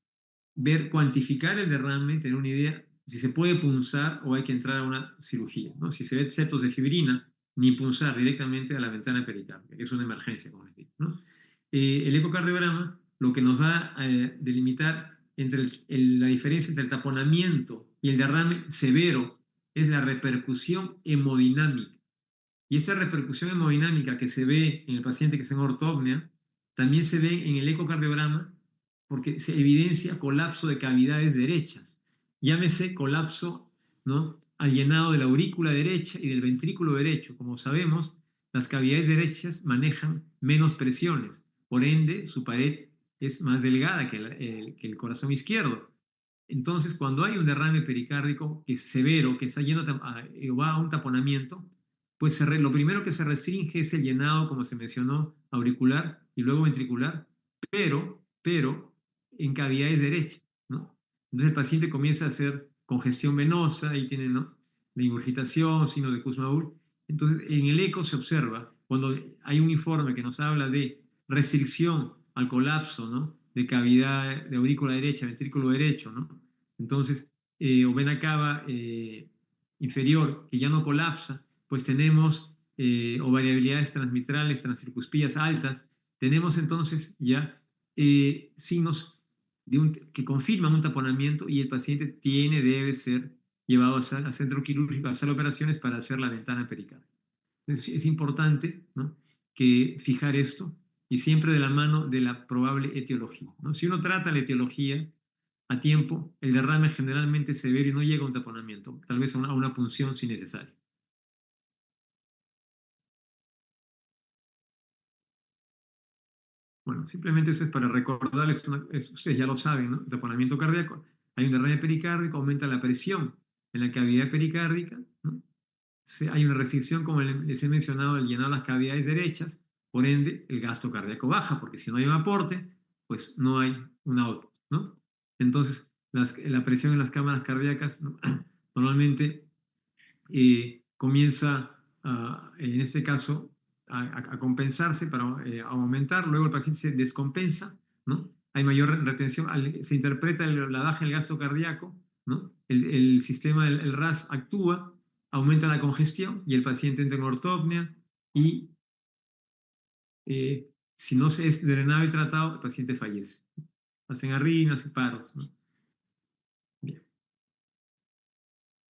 ver, cuantificar el derrame, tener una idea si se puede punzar o hay que entrar a una cirugía, ¿no? Si se ve septos de fibrina, ni punzar directamente a la ventana pericárdica, que es una emergencia, como les digo, ¿no? El ecocardiograma lo que nos va a delimitar entre la diferencia entre el taponamiento y el derrame severo es la repercusión hemodinámica. Y esta repercusión hemodinámica que se ve en el paciente que está en ortopnea, también se ve en el ecocardiograma porque se evidencia colapso de cavidades derechas. Llámese colapso, ¿no?, al llenado de la aurícula derecha y del ventrículo derecho. Como sabemos, las cavidades derechas manejan menos presiones, por ende su pared es más delgada que el corazón izquierdo. Entonces, cuando hay un derrame pericárdico que es severo, que está va a un taponamiento, pues lo primero que se restringe es el llenado, como se mencionó, auricular y luego ventricular, pero en cavidades derechas, ¿no? Entonces el paciente comienza a hacer congestión venosa y tiene, ¿no?, la ingurgitación, signo de Kussmaul. Entonces en el eco se observa, cuando hay un informe que nos habla de restricción al colapso, ¿no?, de cavidad de aurícula derecha, ventrículo derecho, ¿no? Entonces, o vena cava inferior que ya no colapsa, pues tenemos o variabilidades transmitrales, transcircuspías altas, tenemos entonces ya signos que confirman un taponamiento y el paciente debe ser llevado a centro quirúrgico, a sala de operaciones para hacer la ventana pericárdica. Es importante, ¿no?, que fijar esto y siempre de la mano de la probable etiología, ¿no? Si uno trata la etiología a tiempo, el derrame es generalmente severo y no llega a un taponamiento, tal vez a una punción si necesario. Bueno, simplemente eso es para recordarles, ustedes ya lo saben, ¿no? El taponamiento cardíaco, hay un derrame pericárdico, aumenta la presión en la cavidad pericárdica, ¿no? Hay una restricción, como les he mencionado, al llenar las cavidades derechas, por ende el gasto cardíaco baja, porque si no hay un aporte, pues no hay un output, ¿no? Entonces, la presión en las cámaras cardíacas, ¿no?, normalmente comienza, en este caso, a compensarse para aumentar, luego el paciente se descompensa, ¿no? Hay mayor retención, se interpreta la baja en el gasto cardíaco, ¿no? El sistema, el RAS actúa, aumenta la congestión y el paciente entra en ortopnea y Si no se es drenado y tratado, el paciente fallece. Hacen arritmias y paros, ¿no? Bien.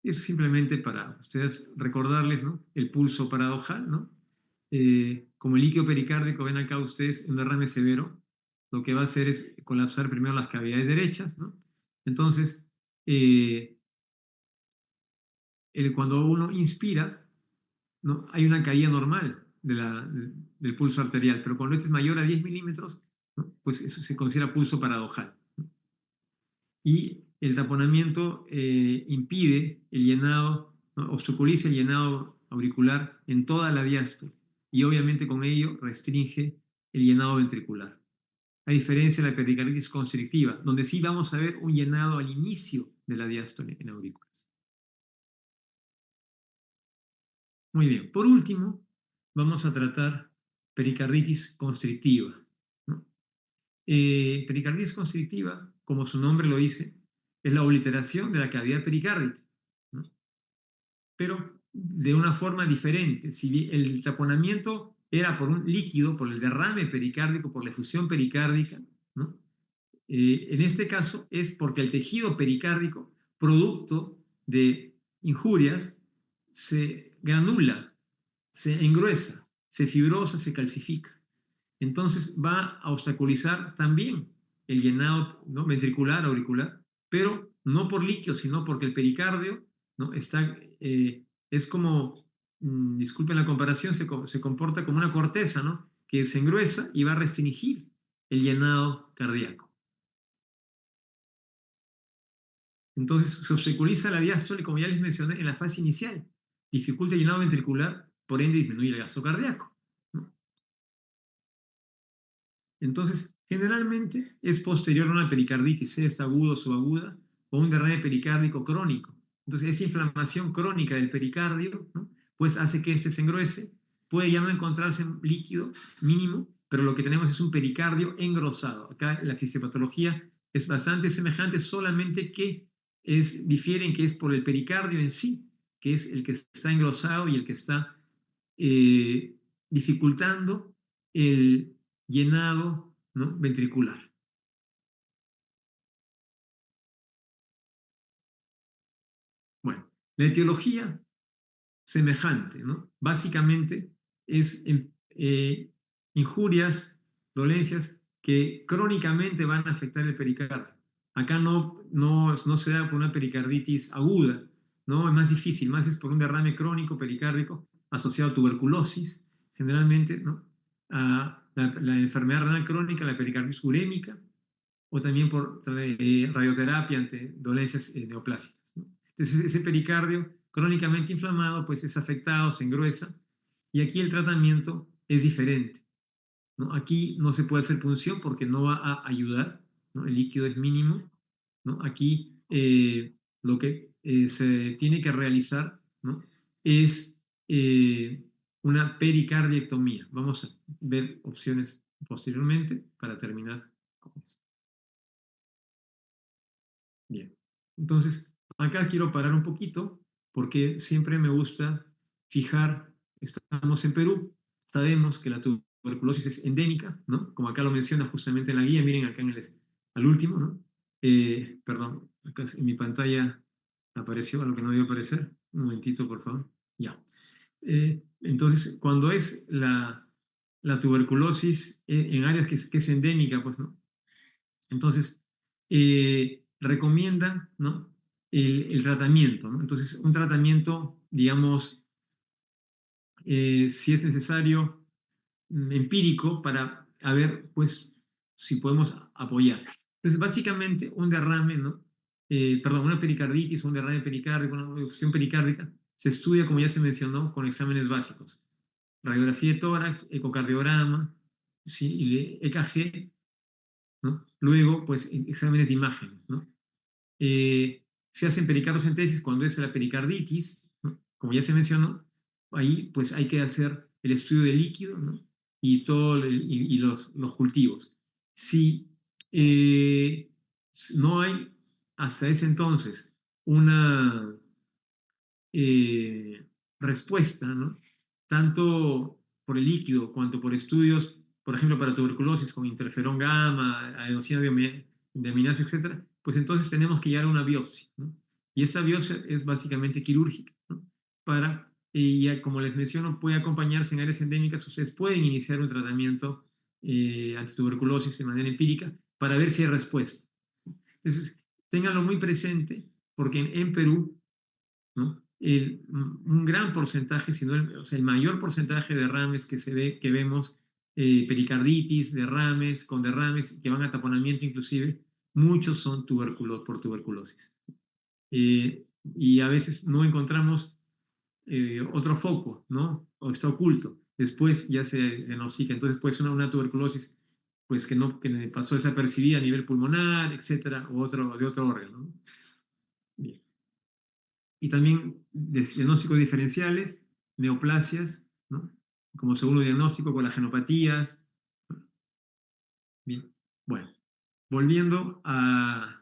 Eso simplemente para ustedes recordarles, ¿no? El pulso paradojal, ¿no? Como el líquido pericárdico, ven acá ustedes un derrame severo, lo que va a hacer es colapsar primero las cavidades derechas, ¿no? Entonces, eh, cuando uno inspira, ¿no? Hay una caída normal del pulso arterial, pero cuando este es mayor a 10 milímetros, ¿no? Pues eso se considera pulso paradojal, ¿no? Y el taponamiento impide el llenado, ¿no? Obstaculiza el llenado auricular en toda la diástole y obviamente con ello restringe el llenado ventricular. A diferencia de la pericarditis constrictiva, donde sí vamos a ver un llenado al inicio de la diástole en aurículas. Muy bien, por último, vamos a tratar pericarditis constrictiva, ¿no? Pericarditis constrictiva, como su nombre lo dice, es la obliteración de la cavidad pericárdica, ¿no? Pero de una forma diferente. Si el taponamiento era por un líquido, por el derrame pericárdico, por la efusión pericárdica, ¿no? En este caso es porque el tejido pericárdico, producto de injurias, se granula, se engruesa, se fibrosa, se calcifica. Entonces va a obstaculizar también el llenado, ¿no? Ventricular, auricular, pero no por líquido, sino porque el pericardio, ¿no? Es como, disculpen la comparación, se comporta como una corteza, ¿no? Que se engruesa y va a restringir el llenado cardíaco. Entonces se obstaculiza la diástole, como ya les mencioné, en la fase inicial. Dificulta el llenado ventricular, por ende disminuye el gasto cardíaco, ¿no? Entonces, generalmente es posterior a una pericarditis, sea esta aguda o subaguda, o un derrame pericárdico crónico. Entonces, esta inflamación crónica del pericardio, ¿no? Pues hace que este se engruese. Puede ya no encontrarse líquido mínimo, pero lo que tenemos es un pericardio engrosado. Acá la fisiopatología es bastante semejante, solamente que difieren que es por el pericardio en sí, que es el que está engrosado y el que está eh, dificultando el llenado, ¿no? Ventricular. Bueno, la etiología semejante, ¿no? Básicamente es injurias, dolencias que crónicamente van a afectar el pericardio. Acá no se da por una pericarditis aguda, ¿no? Es más difícil, más es por un derrame crónico pericárdico asociado a tuberculosis, generalmente, ¿no? A la enfermedad renal crónica, la pericarditis urémica, o también por radioterapia ante dolencias neoplásicas, ¿no? Entonces, ese pericardio crónicamente inflamado, pues es afectado, se engruesa, y aquí el tratamiento es diferente, ¿no? Aquí no se puede hacer punción porque no va a ayudar, ¿no? El líquido es mínimo, ¿no? Aquí lo que se tiene que realizar, ¿no? Es una pericardiectomía. Vamos a ver opciones posteriormente para terminar con esto. Bien, entonces acá quiero parar un poquito porque siempre me gusta fijar, estamos en Perú, sabemos que la tuberculosis es endémica, ¿no? Como acá lo menciona justamente en la guía, miren acá al último, ¿no? Perdón, acá en mi pantalla apareció algo que no debió aparecer. Un momentito, por favor. Ya. Entonces, cuando es la tuberculosis en áreas que es endémica, pues, ¿no? Entonces, recomiendan, ¿no? El tratamiento, ¿no? Entonces, un tratamiento, digamos, si es necesario, empírico para a ver, pues, si podemos apoyar. Entonces, básicamente, un derrame, ¿no? Perdón, una pericarditis, un derrame pericárdico, una obstrucción pericárdica, se estudia, como ya se mencionó, con exámenes básicos. Radiografía de tórax, ecocardiograma, ¿sí? EKG, ¿no? Luego, pues, exámenes de imágenes, ¿no? Se hacen pericardocentesis cuando es la pericarditis, ¿no? Como ya se mencionó, ahí pues hay que hacer el estudio del líquido, ¿no? Y los cultivos. Si eh, no hay hasta ese entonces una respuesta, ¿no? Tanto por el líquido cuanto por estudios por ejemplo, para tuberculosis con interferón gamma, adenosina deaminasa, etcétera, pues entonces tenemos que llevar a una biopsia, ¿no? Y esta biopsia es básicamente quirúrgica, ¿no? Y ya, como les menciono, puede acompañarse en áreas endémicas. Ustedes pueden iniciar un tratamiento antituberculosis de manera empírica para ver si hay respuesta. Entonces, ténganlo muy presente, porque en Perú, ¿no? Un gran porcentaje, si no o sea, el mayor porcentaje de derrames que vemos, pericarditis, derrames, con derrames que van a taponamiento inclusive, muchos son por tuberculosis. Y a veces no encontramos otro foco, ¿no? O está oculto. Después ya se diagnostica. Entonces puede ser una tuberculosis pues que pasó desapercibida a nivel pulmonar, etcétera, o de otro órgano, ¿no? Bien. Y también diagnósticos diferenciales, neoplasias, ¿no? Como segundo diagnóstico, colagenopatías. Bien. Bueno, volviendo al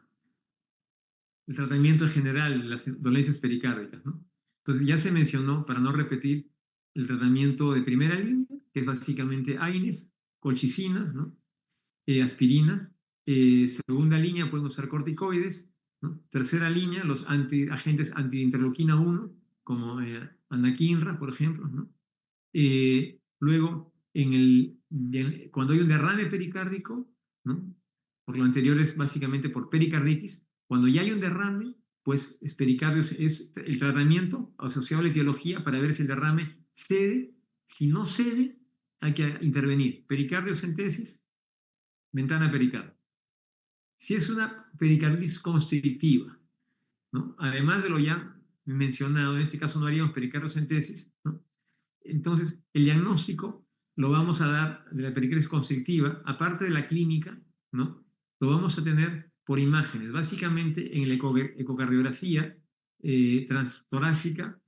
tratamiento general de las dolencias pericárdicas, ¿no? Entonces ya se mencionó, para no repetir, el tratamiento de primera línea, que es básicamente AINES, colchicina, ¿no? Aspirina. Segunda línea pueden usar corticoides, ¿no? Tercera línea, los agentes antiinterleuquina 1, como anakinra, por ejemplo, ¿no? Luego, cuando hay un derrame pericárdico, ¿no? Por lo anterior es básicamente por pericarditis. Cuando ya hay un derrame, pues es pericardio, es el tratamiento asociado a la etiología para ver si el derrame cede. Si no cede, hay que intervenir. Pericardiocentesis, ventana pericardio. Si es una pericarditis constrictiva, ¿no? Además de lo ya mencionado, en este caso no haríamos pericardiocentesis, ¿no? Entonces, el diagnóstico lo vamos a dar de la pericarditis constrictiva, aparte de la clínica, ¿no? Lo vamos a tener por imágenes, básicamente en la ecocardiografía transtorácica.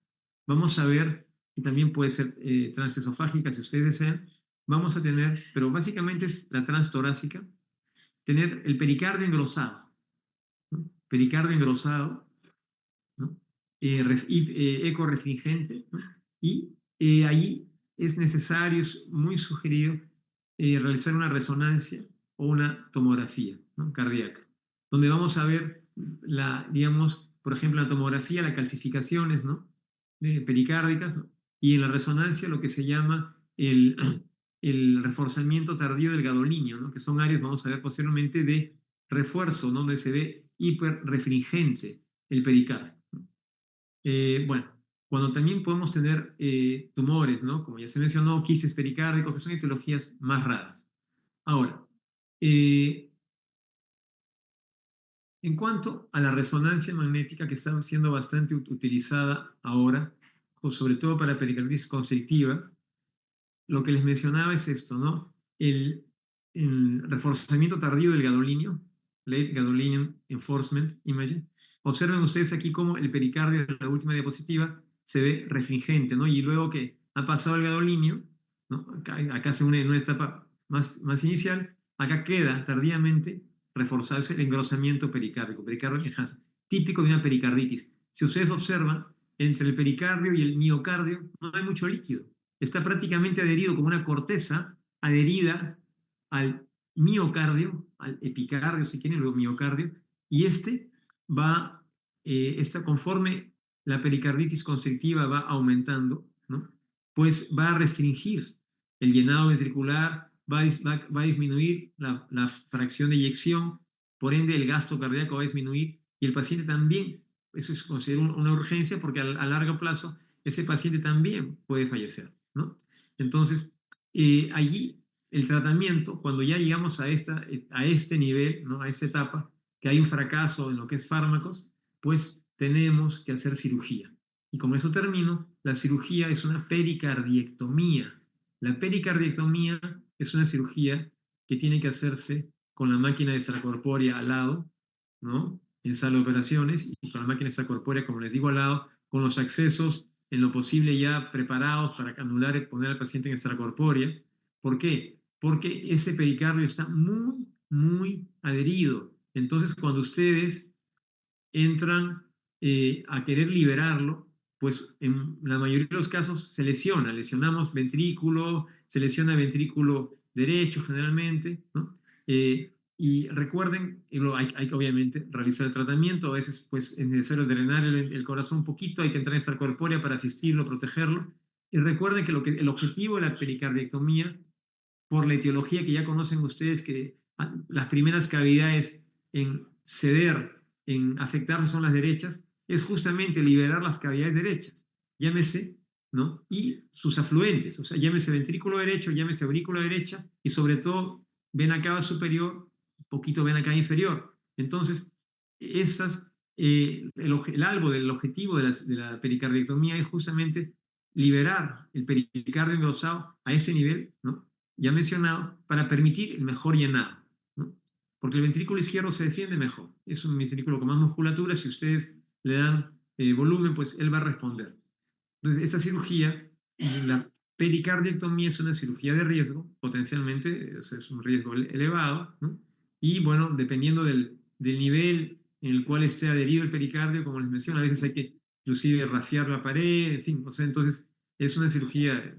Vamos a ver, y también puede ser transesofágica si ustedes desean, vamos a tener, pero básicamente es la transtorácica, tener el pericardio engrosado, ¿no? Pericardio engrosado, ¿no? Eco refringente, ¿no? Y ahí es necesario, es muy sugerido realizar una resonancia o una tomografía, ¿no? Cardíaca, donde vamos a ver, digamos, por ejemplo, en la tomografía, las calcificaciones, ¿no? Pericárdicas, ¿no? Y en la resonancia lo que se llama el reforzamiento tardío del gadolinio, ¿no? Que son áreas, vamos a ver posteriormente, de refuerzo, ¿no? Donde se ve hiperrefringente el pericardio. Bueno, cuando también podemos tener tumores, ¿no? Como ya se mencionó, quistes pericárdicos, que son etiologías más raras. Ahora, eh, en cuanto a la resonancia magnética, que está siendo bastante utilizada ahora, o sobre todo para pericarditis constrictiva, lo que les mencionaba es esto, ¿no? El reforzamiento tardío del gadolinio, Late Gadolinium Enforcement Imaging. Observen ustedes aquí cómo el pericardio de la última diapositiva se ve refringente, ¿no? Y luego que ha pasado el gadolinio, ¿no? Acá se une en una etapa más inicial, acá queda tardíamente reforzado el engrosamiento pericárdico, pericardio enhancement, típico de una pericarditis. Si ustedes observan, entre el pericardio y el miocardio no hay mucho líquido, está prácticamente adherido como una corteza adherida al miocardio, al epicardio, si quieren, luego miocardio, y conforme la pericarditis constrictiva va aumentando, ¿no? Pues va a restringir el llenado ventricular, va a disminuir la fracción de eyección, por ende el gasto cardíaco va a disminuir y el paciente también, eso es considerado una urgencia porque a largo plazo ese paciente también puede fallecer, ¿no? Entonces, allí el tratamiento, cuando ya llegamos a este nivel, ¿no? A esta etapa, que hay un fracaso en lo que es fármacos, pues tenemos que hacer cirugía. Y con eso termino, la cirugía es una pericardiectomía. La pericardiectomía es una cirugía que tiene que hacerse con la máquina extracorpórea al lado, ¿no? En sala de operaciones y con la máquina extracorpórea, como les digo, al lado, con los accesos en lo posible ya preparados para anular y poner al paciente en extracorpórea. ¿Por qué? Porque ese pericardio está muy, muy adherido. Entonces, cuando ustedes entran a querer liberarlo, pues en la mayoría de los casos se lesiona. Lesionamos ventrículo, se lesiona ventrículo derecho generalmente, ¿no? Y recuerden, hay que obviamente realizar el tratamiento, a veces pues es necesario drenar el corazón un poquito, hay que entrar en esta corpórea para asistirlo, protegerlo. Y recuerden que, el objetivo de la pericardiectomía, por la etiología que ya conocen ustedes, que las primeras cavidades en ceder, en afectarse son las derechas, es justamente liberar las cavidades derechas, llámese, ¿no? Y sus afluentes, o sea, llámese ventrículo derecho, llámese aurícula derecha y sobre todo vena cava superior, poquito vena cava inferior. Entonces, el algo del objetivo de la pericardiectomía es justamente liberar el pericardio engrosado a ese nivel, ¿no? Ya mencionado, para permitir el mejor llenado, ¿no? Porque el ventrículo izquierdo se defiende mejor. Es un ventrículo con más musculatura. Si ustedes le dan volumen, pues él va a responder. Entonces, esta cirugía, la pericardiectomía, es una cirugía de riesgo, potencialmente es un riesgo elevado, ¿no? Y bueno, dependiendo del nivel en el cual esté adherido el pericardio, como les menciono, a veces hay que inclusive rafiar la pared, en fin, o sea, entonces es una cirugía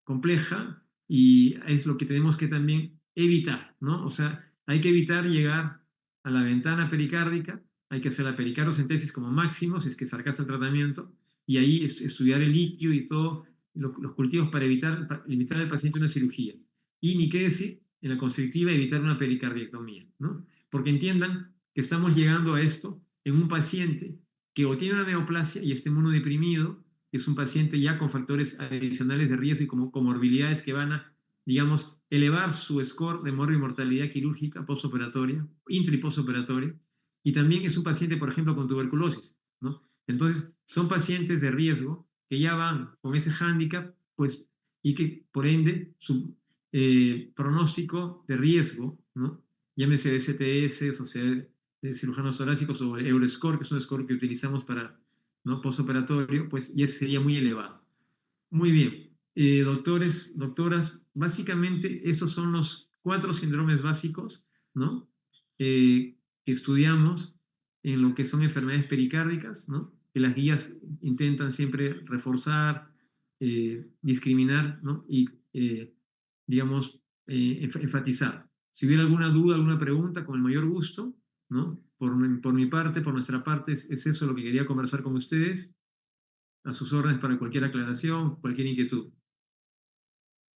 compleja y es lo que tenemos que también evitar, ¿no? O sea, hay que evitar llegar a la ventana pericárdica, hay que hacer la pericardiocentesis como máximo, si es que fracasa el tratamiento, y ahí estudiar el líquido y todos los cultivos para limitar al paciente una cirugía. Y ni qué decir, en la constrictiva, evitar una pericardiectomía, ¿no? Porque entiendan que estamos llegando a esto en un paciente que o tiene una neoplasia y está inmunodeprimido, es un paciente ya con factores adicionales de riesgo y como comorbilidades que van a, digamos, elevar su score de mortalidad quirúrgica postoperatoria, intra y postoperatoria. Y también es un paciente, por ejemplo, con tuberculosis, ¿no? Entonces, son pacientes de riesgo que ya van con ese hándicap, pues, y que por ende su pronóstico de riesgo, ¿no? Llámese STS, Sociedad de Cirujanos Torácicos, o Euroscore, que es un score que utilizamos para, ¿no?, postoperatorio, pues ya sería muy elevado. Muy bien. Doctores, doctoras, básicamente estos son los 4 síndromes básicos, ¿no? Que estudiamos en lo que son enfermedades pericárdicas, ¿no? Que las guías intentan siempre reforzar, discriminar, ¿no? Y, digamos, enfatizar. Si hubiera alguna duda, alguna pregunta, con el mayor gusto, ¿no? Por mi parte, por nuestra parte, es eso lo que quería conversar con ustedes. A sus órdenes para cualquier aclaración, cualquier inquietud.